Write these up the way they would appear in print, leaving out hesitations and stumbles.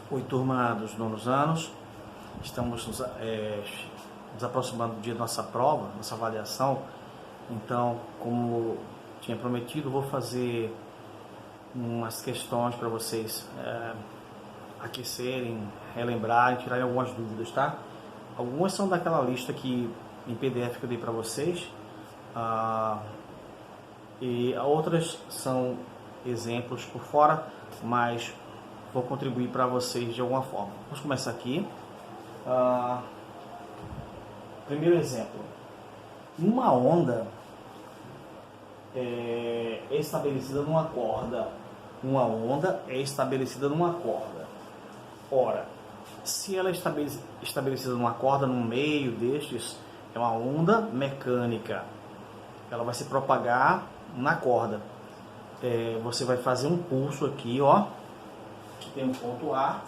Oi, turma dos nonos anos. Estamos nos aproximando do dia da nossa prova, nossa avaliação. Então, como tinha prometido, vou fazer umas questões para vocês aquecerem, relembrarem, tirarem algumas dúvidas, tá? Algumas são daquela lista que em PDF que eu dei para vocês, e outras são exemplos por fora, mas vou contribuir para vocês de alguma forma. Vamos começar aqui. Primeiro exemplo. Uma onda é estabelecida numa corda. Uma onda é estabelecida numa corda. Ora, se ela é estabelecida numa corda, no meio destes, é uma onda mecânica. Ela vai se propagar na corda. Você vai fazer um pulso aqui, ó, que tem um ponto A.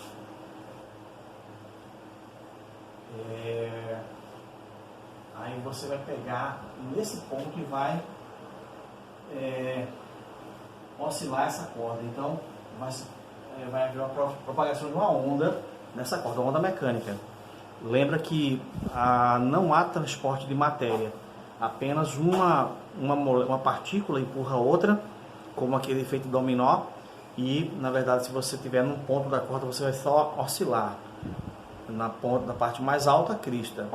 Aí você vai pegar nesse ponto e vai oscilar essa corda. Então vai haver uma propagação de uma onda nessa corda, uma onda mecânica. Lembra que não há transporte de matéria, apenas uma partícula empurra a outra, como aquele efeito dominó. E, na verdade, se você estiver num ponto da corda, você vai só oscilar. Na parte mais alta, crista.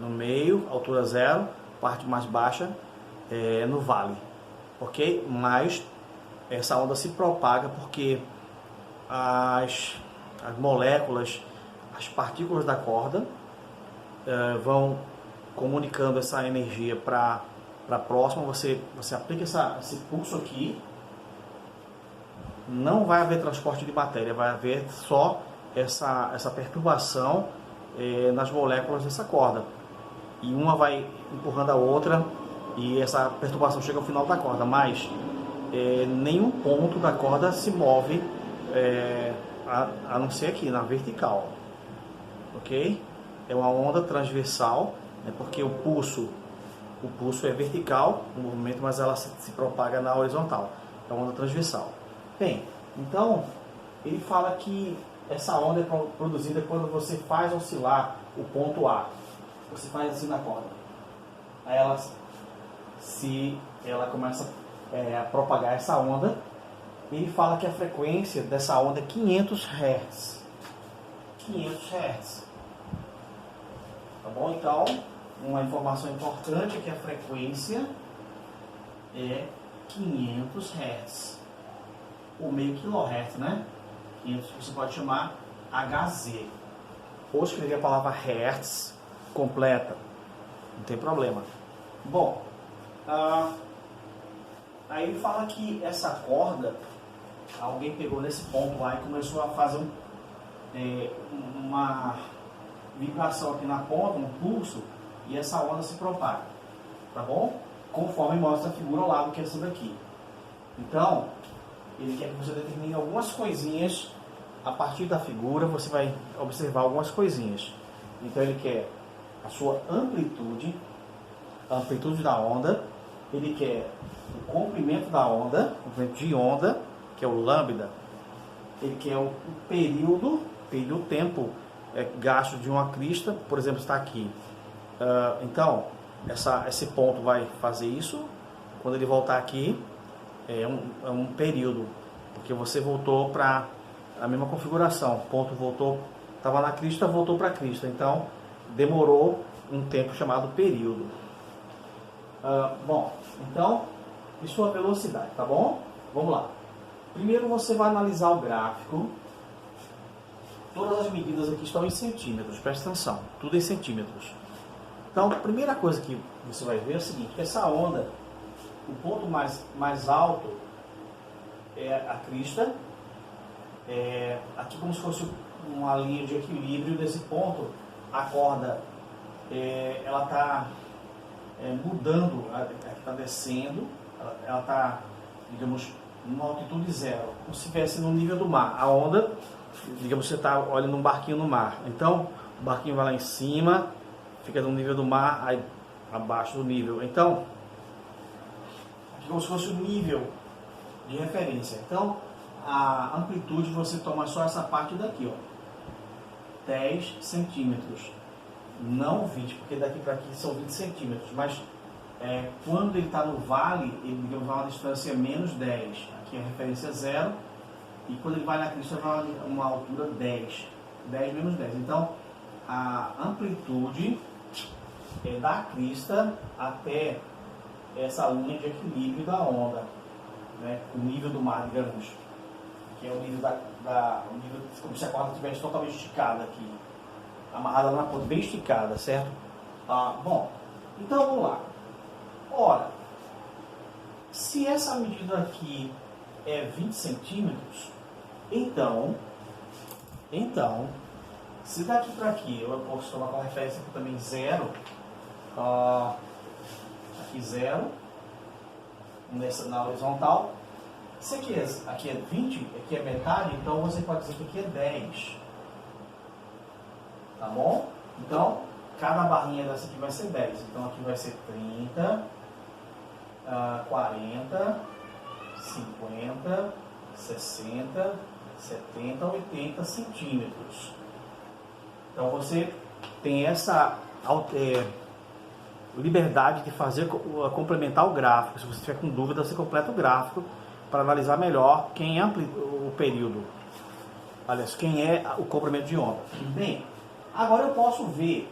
No meio, altura zero. Parte mais baixa, no vale. Ok? Mas essa onda se propaga porque as moléculas, as partículas da corda vão comunicando essa energia para a próxima. Você aplica esse pulso aqui. Não vai haver transporte de matéria, vai haver só essa perturbação nas moléculas dessa corda. E uma vai empurrando a outra e essa perturbação chega ao final da corda, mas nenhum ponto da corda se move, a não ser aqui, na vertical. Ok? É uma onda transversal, porque o pulso é vertical, o movimento, mas ela se propaga na horizontal. É uma onda transversal. Bem, então ele fala que essa onda é produzida quando você faz oscilar o ponto A. Você faz assim na corda. Aí ela começa a propagar essa onda. Ele fala que a frequência dessa onda é 500 Hz. 500 Hz. Tá bom? Então, uma informação importante é que a frequência é 500 Hz. Ou meio kHz, né? 500 você pode chamar Hz. Ou escrever a palavra Hertz completa. Não tem problema. Bom, aí ele fala que essa corda, alguém pegou nesse ponto lá e começou a fazer uma vibração aqui na ponta, um pulso, e essa onda se propaga. Tá bom? Conforme mostra a figura ao lado, que é essa daqui. Então, ele quer que você determine algumas coisinhas. A partir da figura você vai observar algumas coisinhas. Então ele quer a sua amplitude, a amplitude da onda. Ele quer o comprimento da onda, o comprimento de onda, que é o lambda. Ele quer o período, o tempo gasto de uma crista, por exemplo, está aqui. Então, esse ponto vai fazer isso. Quando ele voltar aqui, é um período, porque você voltou para a mesma configuração. O ponto voltou, estava na crista, voltou para a crista. Então, demorou um tempo chamado período. Bom, então, e sua velocidade, tá bom? Vamos lá. Primeiro você vai analisar o gráfico. Todas as medidas aqui estão em centímetros, presta atenção, tudo em centímetros. Então, a primeira coisa que você vai ver é o seguinte: essa onda, o ponto mais alto é a crista, aqui como se fosse uma linha de equilíbrio. Desse ponto, a corda ela está mudando, está descendo, ela está, digamos, numa altitude zero, como se estivesse no nível do mar. A onda, digamos, você está olhando um barquinho no mar, então o barquinho vai lá em cima, fica no nível do mar, aí abaixo do nível. Então, aqui como se fosse o nível de referência. Então, a amplitude você toma só essa parte daqui, ó, 10 centímetros, não 20, porque daqui para aqui são 20 centímetros, mas quando ele está no vale, ele vai uma distância menos 10, aqui é a referência 0, e quando ele vai na crista vai uma altura 10, 10 menos 10, então a amplitude é da crista até essa linha de equilíbrio da onda, né, o nível do mar, digamos, que é o nível o nível, como se a corda estivesse totalmente esticada aqui, amarrada na ponta, bem esticada, certo? Bom, então vamos lá. Ora, se essa medida aqui é 20 centímetros, então, se daqui para aqui, eu posso tomar como referência aqui também 0, aqui 0, na horizontal. Se aqui é 20, aqui é metade, então você pode dizer que aqui é 10. Tá bom? Então, cada barrinha dessa aqui vai ser 10. Então, aqui vai ser 30, 40, 50, 60, 70, 80 centímetros. Então, você tem essa liberdade de complementar o gráfico. Se você tiver com dúvida, você completa o gráfico para analisar melhor quem é o período. Aliás, quem é o comprimento de onda. Bem, agora eu posso ver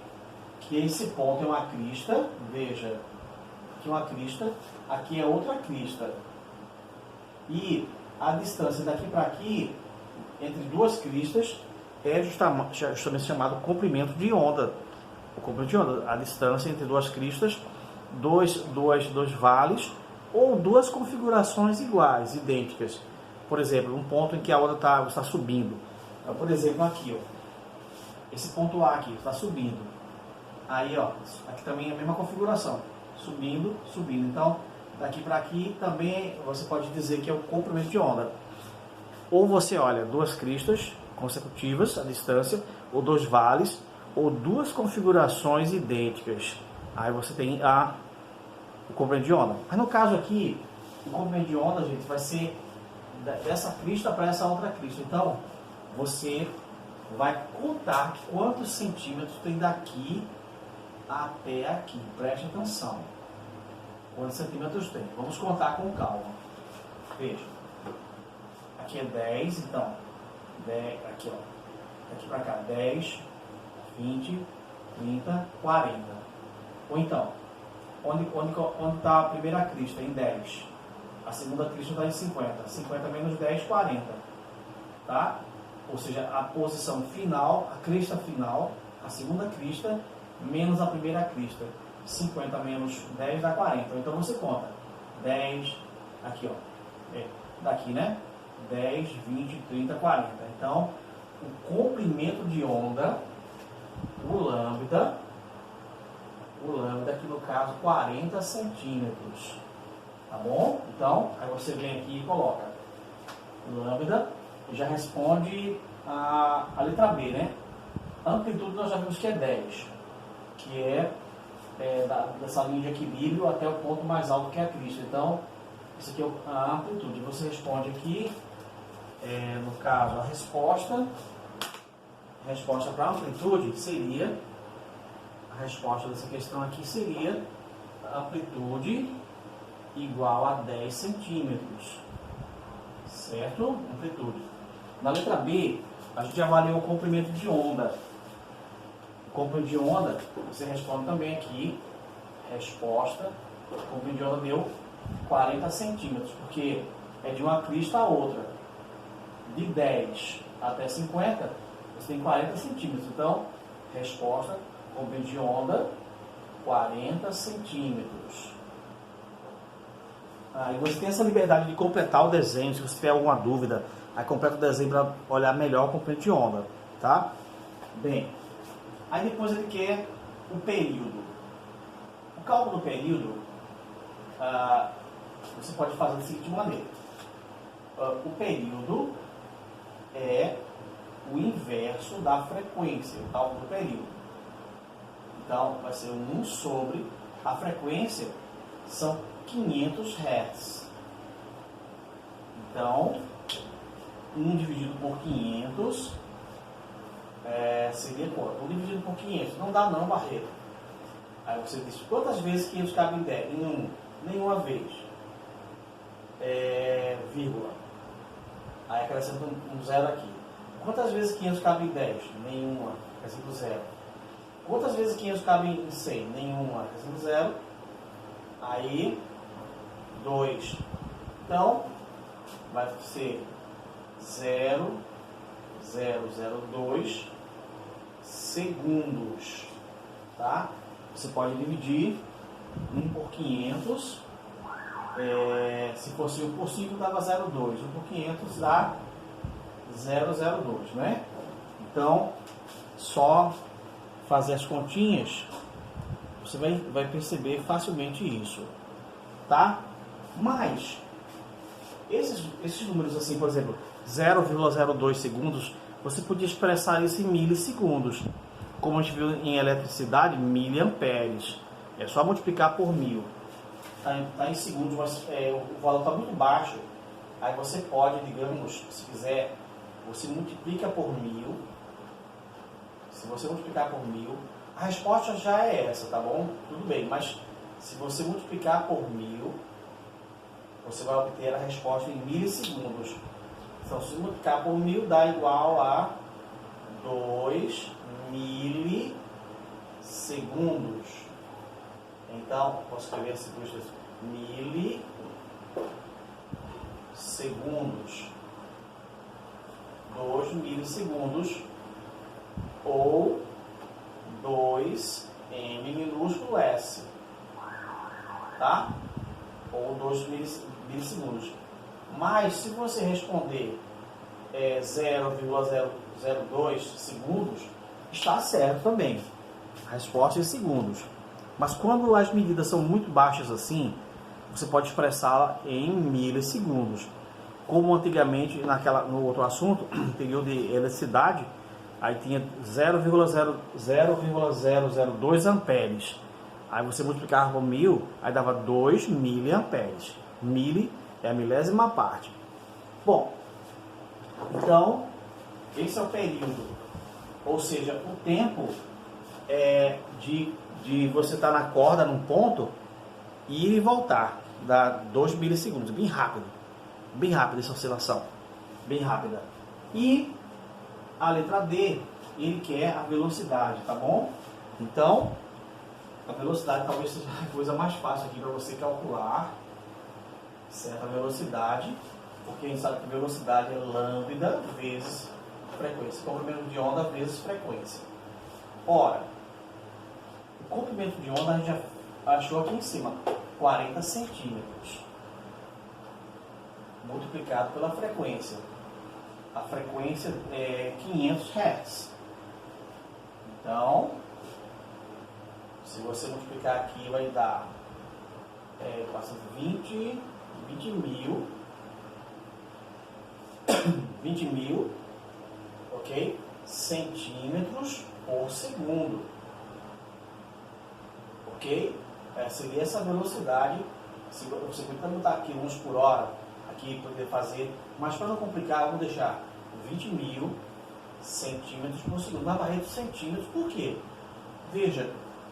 que esse ponto é uma crista. Veja, aqui é uma crista, aqui é outra crista. E a distância daqui para aqui, entre duas cristas, é justamente chamado comprimento de onda. O comprimento de onda, a distância entre duas cristas, dois vales, ou duas configurações iguais, idênticas. Por exemplo, um ponto em que a onda está subindo. Então, por exemplo, aqui, ó, esse ponto A aqui está subindo. Aí, ó, aqui também é a mesma configuração, subindo, subindo. Então, daqui para aqui também você pode dizer que é o comprimento de onda. Ou você olha duas cristas consecutivas, a distância, ou dois vales, ou duas configurações idênticas. Aí você tem o comprimento de onda. Mas no caso aqui, o comprimento de onda, gente, vai ser dessa crista para essa outra crista. Então, você vai contar quantos centímetros tem daqui até aqui. Preste atenção. Quantos centímetros tem? Vamos contar com calma. Veja. Aqui é 10, então. 10, aqui, ó. Daqui para cá, 10, 20, 30, 40. Ou então, onde está a primeira crista? Em 10. A segunda crista está em 50. 50 menos 10, 40. Tá? Ou seja, a posição final, a crista final, a segunda crista, menos a primeira crista. 50 menos 10 dá 40. Então você conta. 10, aqui, ó. Daqui, né? 10, 20, 30, 40. Então, o comprimento de onda, o lambda, aqui no caso 40 centímetros. Tá bom? Então, aí você vem aqui e coloca lambda e já responde a letra B, né? Amplitude nós já vimos que é 10, que é dessa linha de equilíbrio até o ponto mais alto que é a crista. Então, isso aqui é a amplitude. Você responde aqui, no caso, a resposta para a amplitude seria, a resposta dessa questão aqui seria a amplitude igual a 10 centímetros. Certo? Amplitude. Na letra B, a gente avaliou o comprimento de onda. O comprimento de onda, você responde também aqui, resposta, o comprimento de onda deu 40 centímetros, porque é de uma crista a outra. De 10 até 50, você tem 40 centímetros. Então, resposta, comprimento de onda, 40 centímetros. E você tem essa liberdade de completar o desenho. Se você tiver alguma dúvida, aí completa o desenho para olhar melhor o comprimento de onda. Tá? Bem, aí depois ele quer o período. O cálculo do período, você pode fazer da seguinte maneira. O período é o inverso da frequência, o cálculo do período. Então, vai ser 1 sobre a frequência, são 500 Hz. Então, 1 dividido por 500 seria quanto? 1 dividido por 500. Não dá não, Barreto. Aí você diz, quantas vezes 500 cabe em 10? Em 1. Nenhuma vez. Vírgula. Aí acrescenta um zero aqui. Quantas vezes 500 cabe em 10? Nenhuma. Acrescenta zero. Quantas vezes 500 cabe em 100? Nenhuma. Acrescenta zero. Aí, 2. Então, vai ser 0,002 segundos. Tá? Você pode dividir 1 por 500. Se fosse 1 por 5, dava 0,2. 1 por 500 dá 0,02, né? Então, só fazer as continhas, você vai perceber facilmente isso, tá? Mas, esses números assim, por exemplo, 0,02 segundos, você podia expressar isso em milissegundos. Como a gente viu em eletricidade, miliamperes. É só multiplicar por 1000. Está em segundos, mas o valor está muito baixo. Aí você pode, digamos, se quiser, você multiplica por 1000. Se você multiplicar por 1000, a resposta já é essa, tá bom? Tudo bem, mas se você multiplicar por 1000, você vai obter a resposta em milissegundos. Então, se multiplicar por 1000 dá igual a 2 milissegundos. Então, posso escrever assim, 2 milissegundos. 2 milissegundos ou 2m minúsculo s, tá? Ou 2 milissegundos. Mas se você responder 0,002 segundos, está certo também. A resposta é segundos. Mas quando as medidas são muito baixas assim, você pode expressá-la em milissegundos. Como antigamente, no outro assunto, período de eletricidade, aí tinha 0,002 amperes. Aí você multiplicava por 1000, aí dava 2 miliamperes. Mili é a milésima parte. Bom, então, esse é o período. Ou seja, o tempo de você estar na corda num ponto, ir e voltar. Dá 2 milissegundos, bem rápido. Bem rápida essa oscilação. Bem rápida. E a letra D, ele quer a velocidade, tá bom? Então, a velocidade talvez seja a coisa mais fácil aqui para você calcular. Certa velocidade, porque a gente sabe que velocidade é lambda vezes frequência. Comprimento de onda vezes frequência. Ora, o comprimento de onda a gente já achou aqui em cima, 40 centímetros. Multiplicado pela frequência. A frequência é 500 Hz. Então, se você multiplicar aqui, vai dar 20 mil, ok? Centímetros por segundo. Ok? Seria essa velocidade. Se você tentar botar aqui km por hora, aqui poder fazer, mas para não complicar, vou deixar 20 mil centímetros por segundo. Na barreira de centímetros, por quê? Veja,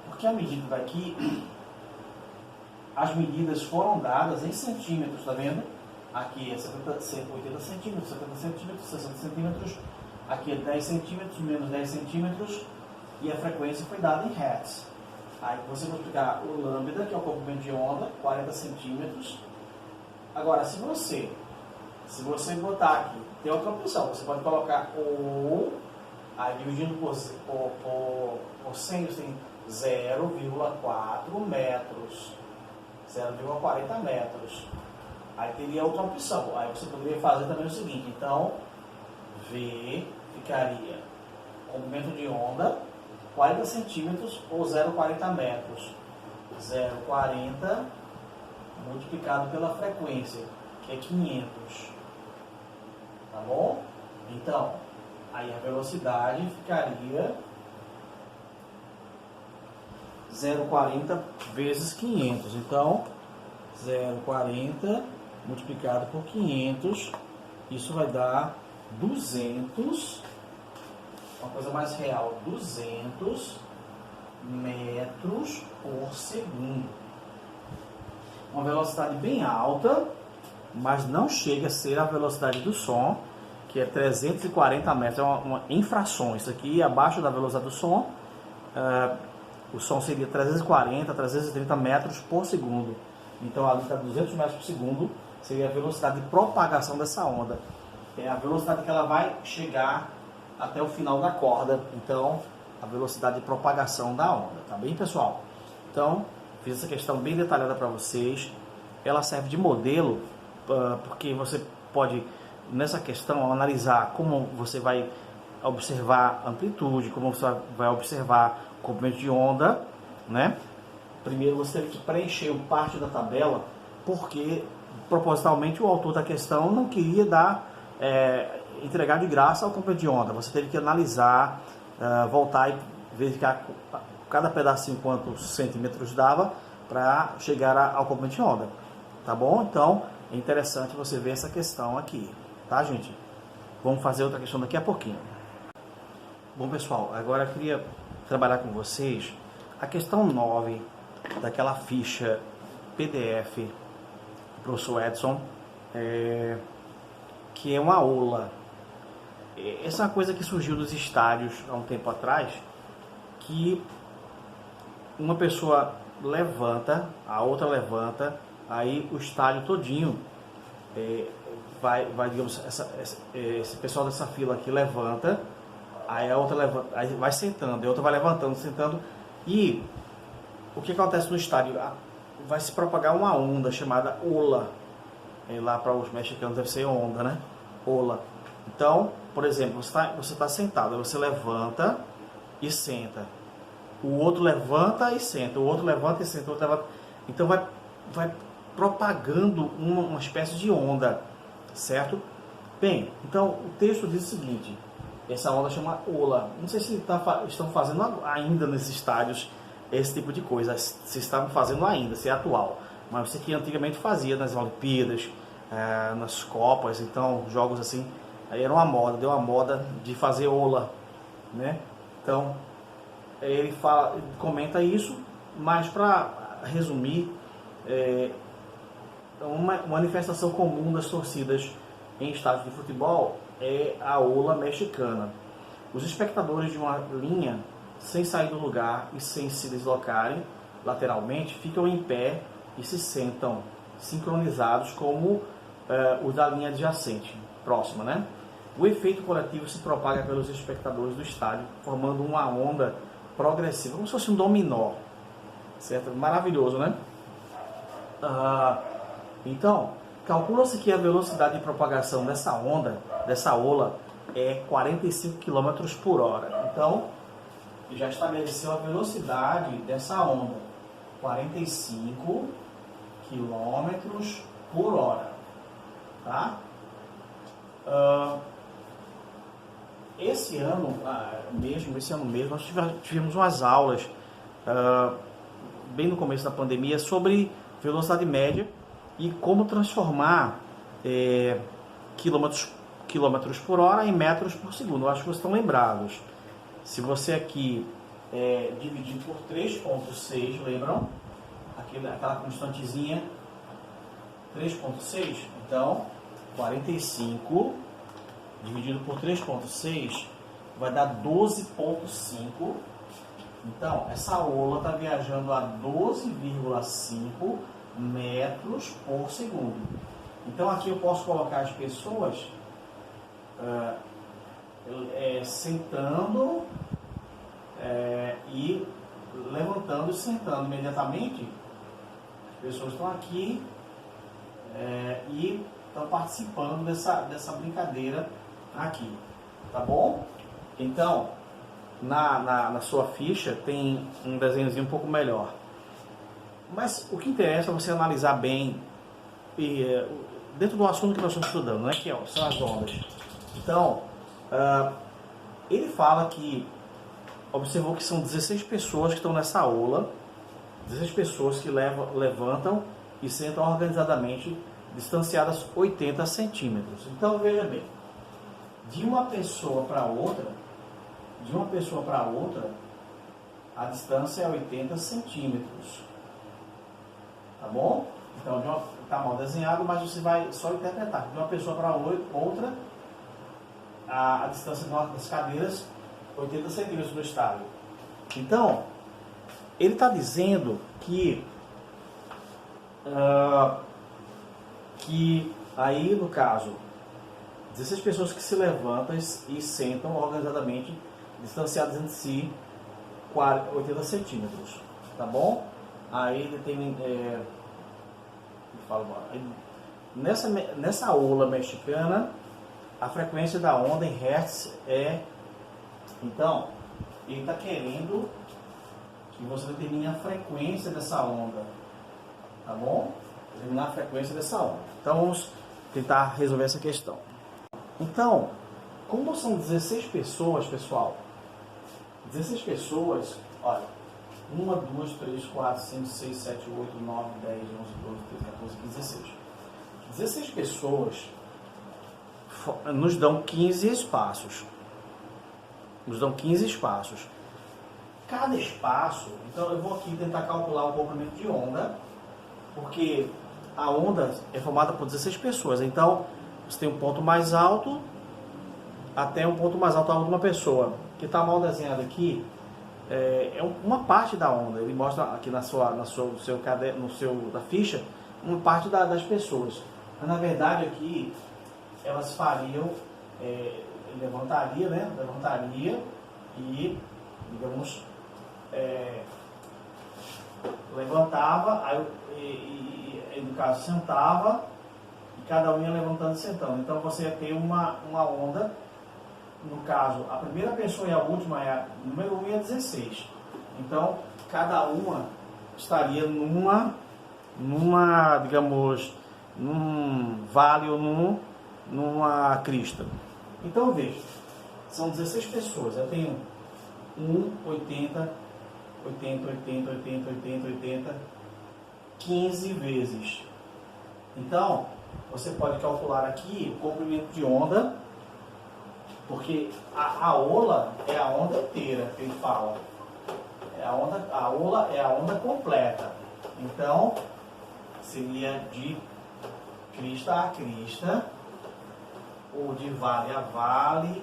porque a medida daqui, as medidas foram dadas em centímetros, tá vendo? Aqui é 180 centímetros, 70 centímetros, 60 centímetros, aqui é 10 centímetros, menos 10 centímetros, e a frequência foi dada em Hertz. Aí você multiplicar o lambda, que é o comprimento de onda, 40 centímetros. Agora, se você botar aqui, tem outra opção, você pode colocar o, aí dividindo por 100, você tem 0,4 metros, 0,40 metros. Aí teria outra opção, aí você poderia fazer também o seguinte, então, V ficaria comprimento de onda, 40 centímetros ou 0,40 metros. 0,40 multiplicado pela frequência, que é 500. Tá bom? Então, aí a velocidade ficaria 0,40 vezes 500. Então, 0,40 multiplicado por 500, isso vai dar 200, uma coisa mais real, 200 metros por segundo. Uma velocidade bem alta, mas não chega a ser a velocidade do som, que é 340 metros, é uma infração. Isso aqui, abaixo da velocidade do som, o som seria 340, 330 metros por segundo. Então, ali está 200 metros por segundo, seria a velocidade de propagação dessa onda. É a velocidade que ela vai chegar até o final da corda. Então, a velocidade de propagação da onda. Tá bem, pessoal? Então, fiz essa questão bem detalhada para vocês. Ela serve de modelo, porque você pode, nessa questão, analisar como você vai observar amplitude, como você vai observar comprimento de onda, né? Primeiro você teve que preencher parte da tabela, porque propositalmente o autor da questão não queria entregar de graça o comprimento de onda. Você teve que analisar, voltar e verificar cada pedacinho quantos centímetros dava para chegar ao comprimento de onda. Tá bom? Então é interessante você ver essa questão aqui, tá, gente? Vamos fazer outra questão daqui a pouquinho. Bom, pessoal, agora eu queria trabalhar com vocês a questão 9 daquela ficha PDF do professor Edson, que é uma aula. Essa é uma coisa que surgiu dos estádios há um tempo atrás, que uma pessoa levanta, a outra levanta, aí o estádio todinho digamos, esse pessoal dessa fila aqui levanta, aí a outra levanta, aí vai sentando, a outra vai levantando, sentando, e o que acontece no estádio? Vai se propagar uma onda chamada ola. Lá para os mexicanos deve ser onda, né? Ola. Então, por exemplo, você tá sentado, você levanta e senta. O outro levanta e senta, o outro levanta e senta, o outro levanta. Então vai propagando uma espécie de onda, certo? Bem, então o texto diz o seguinte: essa onda chama ola. Não sei se estão fazendo ainda nesses estádios esse tipo de coisa, se estavam fazendo ainda, se é atual. Mas você que antigamente fazia nas Olimpíadas, nas Copas, então jogos assim, aí era uma moda, deu uma moda de fazer ola, né? Então ele comenta isso, mas para resumir, uma manifestação comum das torcidas em estádios de futebol é a ola mexicana. Os espectadores de uma linha, sem sair do lugar e sem se deslocarem lateralmente, ficam em pé e se sentam sincronizados como os da linha adjacente, próxima, né? O efeito coletivo se propaga pelos espectadores do estádio, formando uma onda progressiva, como se fosse um dominó, certo? Maravilhoso, né? Então, calcula-se que a velocidade de propagação dessa onda, dessa ola, é 45 km por hora. Então, já estabeleceu a velocidade dessa onda, 45 km por hora, tá? Esse ano mesmo, nós tivemos umas aulas, bem no começo da pandemia, sobre velocidade média e como transformar quilômetros por hora em metros por segundo. Eu acho que vocês estão lembrados. Se você aqui dividir por 3,6, lembram? Aquela constantezinha 3,6, então 45 dividido por 3,6 vai dar 12,5. Então essa ola está viajando a 12,5 metros por segundo. Então aqui eu posso colocar as pessoas sentando e levantando e sentando imediatamente. As pessoas estão aqui e estão participando dessa brincadeira aqui, tá bom? Então na sua ficha tem um desenhozinho um pouco melhor, mas o que interessa é você analisar bem dentro do assunto que nós estamos estudando, né? Que são as ondas. Então ele fala que observou que são 16 pessoas que estão nessa ola, 16 pessoas que levantam e sentam organizadamente, distanciadas 80 centímetros. Então veja bem, de uma pessoa para outra, a distância é 80 centímetros. Tá bom? Então, está mal desenhado, mas você vai só interpretar. De uma pessoa para outra, a distância das cadeiras, 80 centímetros no estádio. Então, ele está dizendo que aí, no caso, 16 pessoas que se levantam e sentam organizadamente, distanciadas entre si, 80 centímetros. Tá bom? Aí ele tem... nessa ola mexicana, a frequência da onda em Hertz é... Então, ele está querendo que você determine a frequência dessa onda. Tá bom? Determinar a frequência dessa onda. Então, vamos tentar resolver essa questão. Então, como são 16 pessoas, pessoal, 16 pessoas, olha, 1, 2, 3, 4, 5, 6, 7, 8, 9, 10, 11, 12, 13, 14, 15, 16. 16 pessoas nos dão 15 espaços. Nos dão 15 espaços. Cada espaço, então eu vou aqui tentar calcular o comprimento de onda, porque a onda é formada por 16 pessoas. Então, você tem um ponto mais alto até um ponto mais alto a uma pessoa. Que está mal desenhado aqui é uma parte da onda. Ele mostra aqui na ficha uma parte das pessoas. Mas, na verdade, aqui elas fariam, levantaria, né? Levantaria e, digamos, levantava, aí, no caso, sentava, e cada um ia levantando e sentando. Então, você ia ter uma onda. No caso, a primeira pessoa e a última é a número 1 e a 16. Então, cada uma estaria digamos, num vale ou numa crista. Então, veja, são 16 pessoas. Eu tenho 80, 15 vezes. Então, você pode calcular aqui o comprimento de onda, porque a ola é a onda inteira que ele fala. A ola é a onda completa. Então, seria de crista a crista, ou de vale a vale,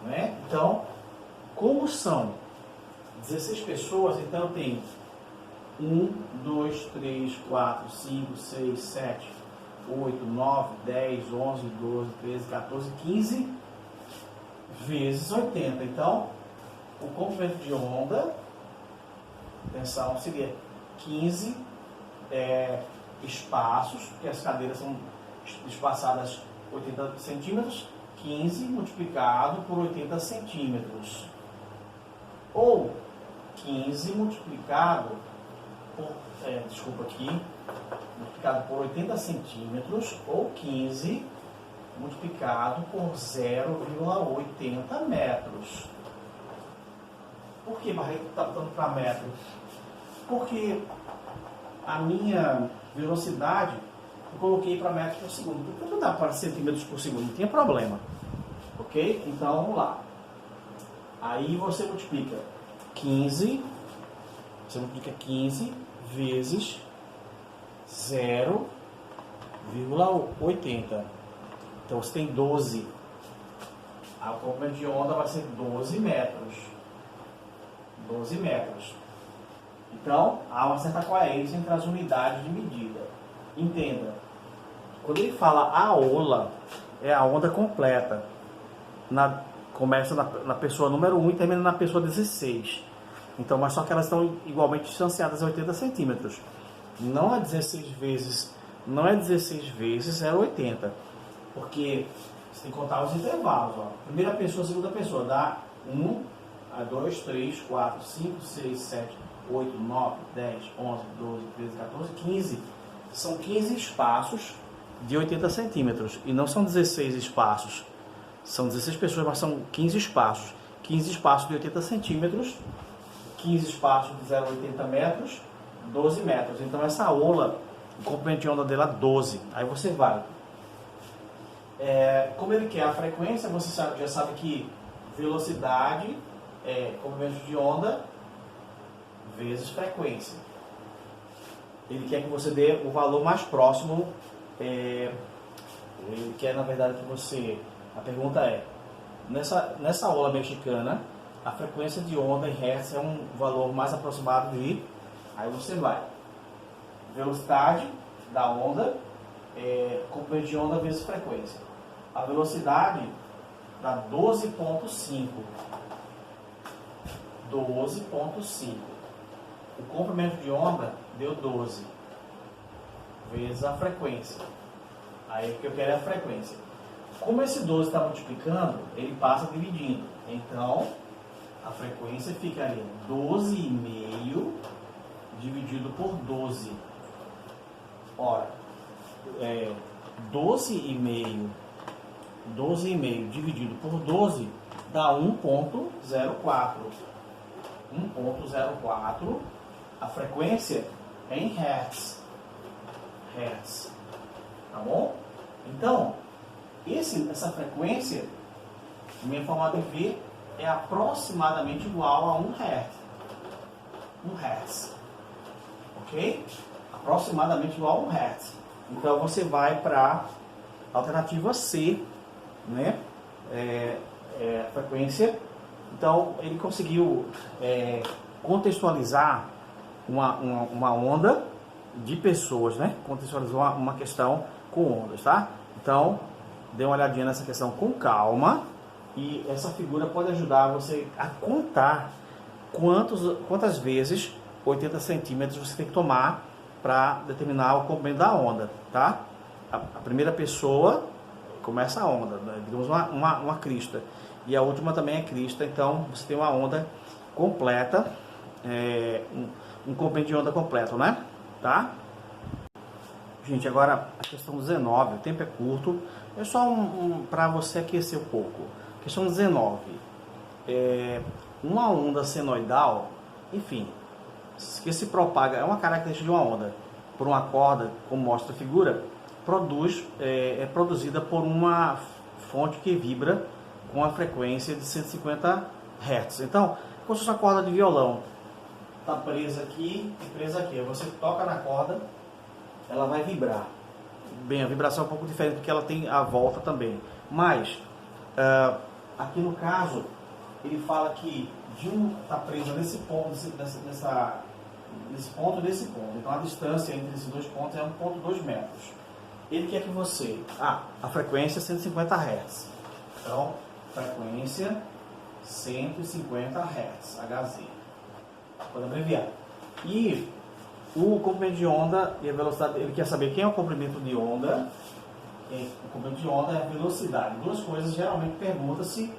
né? Então, como são 16 pessoas, então eu tenho 1, 2, 3, 4, 5, 6, 7, 8, 9, 10, 11, 12, 13, 14, 15 vezes 80. Então, o comprimento de onda, atenção, seria 15 espaços, porque as cadeiras são espaçadas 80 centímetros, 15 multiplicado por 80 centímetros. Ou 15 multiplicado por, multiplicado por 80 centímetros, ou 15 multiplicado por 0,80 metros. Por que Barreto está botando para metros? Porque a minha velocidade eu coloquei para metros por segundo. Porque não dá para centímetros por segundo, não tinha problema. Ok? Então vamos lá. Aí você multiplica 15 vezes 0,80. Então você tem 12. O comprimento de onda vai ser 12 metros. 12 metros. Então, há uma certa coerência entre as unidades de medida. Entenda. Quando ele fala a ola, é a onda completa. Começa na pessoa número 1 e termina na pessoa 16. Então, mas só que elas estão igualmente distanciadas a 80 centímetros. Não é 16 vezes 0,80. Porque você tem que contar os intervalos. Ó. Primeira pessoa, segunda pessoa. Dá 1, 2, 3, 4, 5, 6, 7, 8, 9, 10, 11, 12, 13, 14, 15. São 15 espaços de 80 centímetros. E não são 16 espaços. São 16 pessoas, mas são 15 espaços. 15 espaços de 80 centímetros, 15 espaços de 0,80 metros, 12 metros. Então essa ola, o comprimento de onda dela é 12. Aí você vai. como ele quer a frequência, você já sabe que velocidade é comprimento de onda vezes frequência. Ele quer que você dê o valor mais próximo. Ele quer, na verdade, que você... A pergunta é, nessa ola mexicana, a frequência de onda em hertz é um valor mais aproximado de... Aí você vai. Velocidade da onda, comprimento de onda vezes frequência. A velocidade dá 12,5. 12,5. O comprimento de onda deu 12 vezes a frequência. Aí o que eu quero é a frequência. Como esse 12 está multiplicando, ele passa dividindo. Então, a frequência ficaria 12,5 dividido por 12. Ora, 12,5 dividido por 12 dá 1,04. 1,04. A frequência é em hertz. Tá bom? Então, essa frequência, minha forma de ver, é aproximadamente igual a 1 hertz. 1 hertz. Ok? Aproximadamente igual a 1 hertz. Então, você vai para a alternativa C, né? Frequência. Então, ele conseguiu contextualizar uma onda de pessoas, né? Contextualizar uma questão com ondas, tá? Então, dê uma olhadinha nessa questão com calma e essa figura pode ajudar você a contar quantas vezes 80 centímetros você tem que tomar para determinar o comprimento da onda, tá? A primeira pessoa começa a onda, né? Digamos uma crista, e a última também é crista, então você tem uma onda completa, um comprimento de onda completo, né? Tá? Gente, agora a questão 19, o tempo é curto, é só para você aquecer um pouco. Questão 19, uma onda senoidal, enfim, que se propaga, é uma característica de uma onda, por uma corda, como mostra a figura, é produzida por uma fonte que vibra com a frequência de 150 Hz. Então, como se fosse uma corda de violão, está presa aqui e presa aqui. Você toca na corda, ela vai vibrar. Bem, a vibração é um pouco diferente porque ela tem a volta também. Mas, aqui no caso, ele fala que está presa nesse ponto, nesse ponto e nesse ponto. Então, a distância entre esses dois pontos é 1,2 metros. Ele quer que você... a frequência é 150 Hz. Então, frequência 150 Hz, Hz. Pode abreviar. E o comprimento de onda e a velocidade, ele quer saber quem é o comprimento de onda. O comprimento de onda é a velocidade. Duas coisas geralmente pergunta-se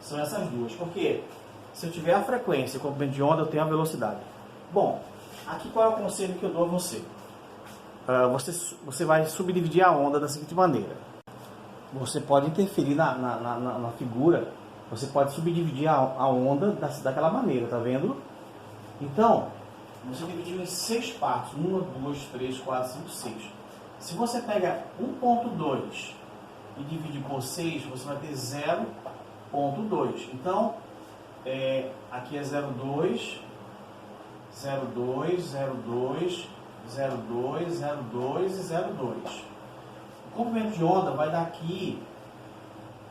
são essas duas. Porque se eu tiver a frequência e o comprimento de onda, eu tenho a velocidade. Bom, aqui qual é o conselho que eu dou a você? Você vai subdividir a onda da seguinte maneira. Você pode interferir na figura, você pode subdividir a onda daquela maneira, tá vendo? Então, você dividiu em 6 partes, 1, 2, 3, 4, 5, 6. Se você pega 1,2 e divide por 6, você vai ter 0,2. Então, aqui é 0,2, 0,2, 0,2, 0,2, 0,2 e 0,2. O comprimento de onda vai daqui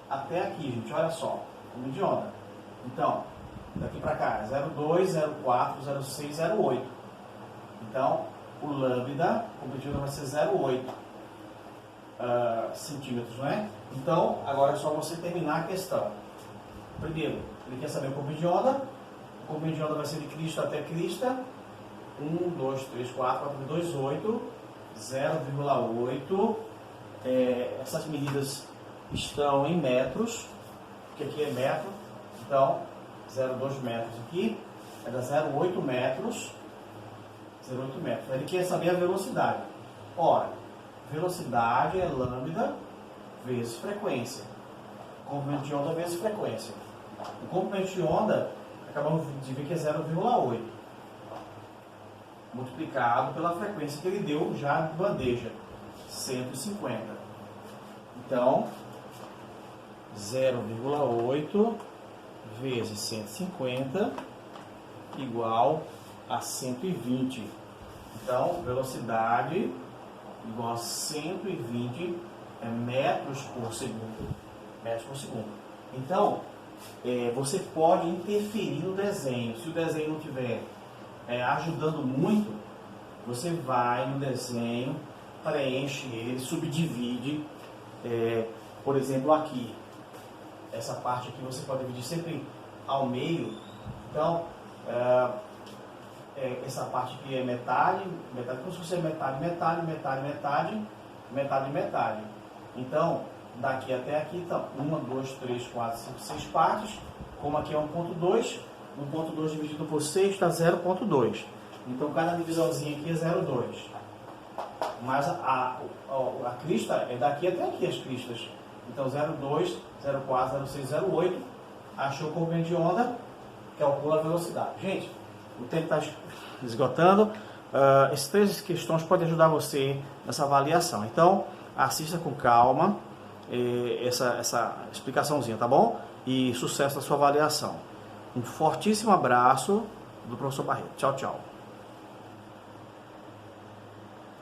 até aqui, gente, olha só, comprimento de onda. Então, daqui para cá, 0,2, 0,4, 0,6, 0,8. Então, o lambda, o comprimento de onda vai ser 0,8 centímetros, não é? Então, agora é só você terminar a questão. Primeiro, ele quer saber o comprimento de onda. O comprimento de onda vai ser de crista até crista. 1, 2, 3, 4, 4, 2, 8, 0,8. Essas medidas estão em metros, porque aqui é metro. Então, 0,2 metros aqui, vai dar 0,8 metros. 0,8 metros. Ele quer saber a velocidade. Ora, velocidade é lambda vezes frequência. Comprimento de onda vezes frequência. O comprimento de onda, acabamos de ver que é 0,8. Multiplicado pela frequência que ele deu já de bandeja, 150. Então, 0,8 vezes 150 igual a 120. Então, velocidade igual a 120 metros por segundo. Metros por segundo. Então, você pode interferir no desenho. Se o desenho não estiver ajudando muito, você vai no desenho, preenche ele, subdivide. Por exemplo, aqui, essa parte aqui você pode dividir sempre ao meio. Então, essa parte aqui é metade, como se fosse metade, metade. Então, daqui até aqui, então, 1, 2, 3, 4, 5, 6 partes. Como aqui é 1.2, 1.2 dividido por 6 dá 0.2. Então, cada divisãozinha aqui é 0,2. Mas a crista é daqui até aqui, as cristas. Então, 0,2, 0,4, 0,6, 0,8. Achou o comprimento de onda, calcula a velocidade. Gente, o tempo está esgotando. Essas 3 questões podem ajudar você nessa avaliação. Então, assista com calma essa explicaçãozinha, tá bom? E sucesso na sua avaliação. Um fortíssimo abraço do professor Barreto. Tchau, tchau.